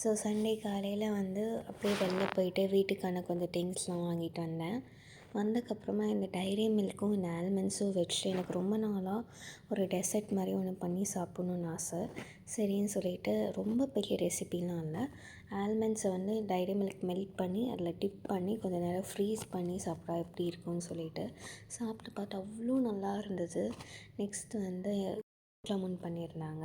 So Sunday காலையில் வந்து அப்படியே வெளில போயிட்டு வீட்டுக்கான கொஞ்சம் திங்ஸ்லாம் வாங்கிட்டு வந்தேன். வந்ததுக்கப்புறமா இந்த டைரி மில்க்கும் இந்த ஆல்மண்ட்ஸும் வச்சு எனக்கு ரொம்ப நாளாக ஒரு டெசர்ட் மாதிரி ஒன்று பண்ணி சாப்பிட்ணுன்னு ஆசை. சரின்னு சொல்லிட்டு ரொம்ப பெரிய ரெசிபிலாம் இல்லை, ஆல்மண்ட்ஸை வந்து டைரி மில்க் மெல்ட் பண்ணி அதில் டிப் பண்ணி கொஞ்சம் நேரம் ஃப்ரீஸ் பண்ணி சாப்பிட்டா எப்படி இருக்கும்னு சொல்லிட்டு சாப்பிட்டு பார்த்தா அவ்வளோ நல்லா இருந்தது. நெக்ஸ்ட்டு வந்து ஜாமுன் பண்ணியிருந்தாங்க.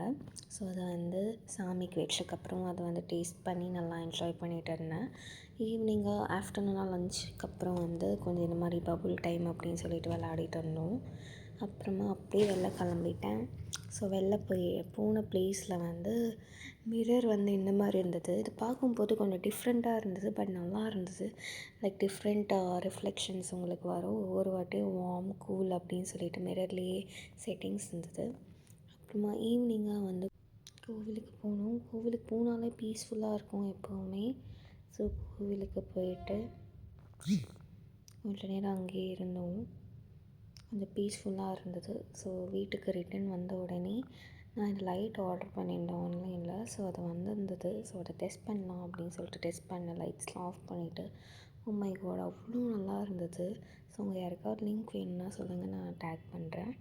ஸோ அதை வந்து சாமிக்கு வச்சதுக்கப்புறம் அதை வந்து டேஸ்ட் பண்ணி நல்லா என்ஜாய் பண்ணிகிட்டு இருந்தேன். ஈவினிங்காக ஆஃப்டர்நூனாக லஞ்சுக்கு அப்புறம் வந்து கொஞ்சம் இந்த மாதிரி பபுள் டைம் அப்படின்னு சொல்லிட்டு விளையாடிட்டு இருந்தோம். அப்புறமா அப்படியே வெளில கிளம்பிட்டேன். ஸோ வெளில போன ப்ளேஸில் வந்து மிரர் வந்து இந்த மாதிரி இருந்தது. இது பார்க்கும்போது கொஞ்சம் டிஃப்ரெண்ட்டாக இருந்தது, பட் நல்லா இருந்தது. லைக் டிஃப்ரெண்ட் ரிஃப்ளெக்ஷன்ஸ் உங்களுக்கு வரும் ஒவ்வொரு வாட்டியும், வார்ம் கூல் அப்படின்னு சொல்லிட்டு மிரர்லேயே செட்டிங்ஸ் இருந்தது. அப்புறமா ஈவினிங்காக வந்து கோவிலுக்கு போனோம். கோவிலுக்கு போனாலே பீஸ்ஃபுல்லாக இருக்கும் எப்போவுமே. ஸோ கோவிலுக்கு போயிட்டு கொஞ்ச நேரம் அங்கேயே இருந்தோம். கொஞ்சம் பீஸ்ஃபுல்லாக இருந்தது. ஸோ வீட்டுக்கு ரிட்டன் வந்த உடனே நான் இந்த லைட் ஆர்டர் பண்ணியிருந்தேன் ஆன்லைனில். ஸோ அது வந்திருந்தது. ஸோ அதை டெஸ்ட் பண்ணலாம் அப்படின்னு சொல்லிட்டு டெஸ்ட் பண்ணேன். லைட்ஸ்லாம் ஆஃப் பண்ணிவிட்டு, ஓ மை காட் அவ்வளோ நல்லா இருந்தது. ஸோ உங்கள் யாருக்காவது லிங்க் வேணும்னா சொல்லுங்கள், நான் டேக் பண்ணுறேன்.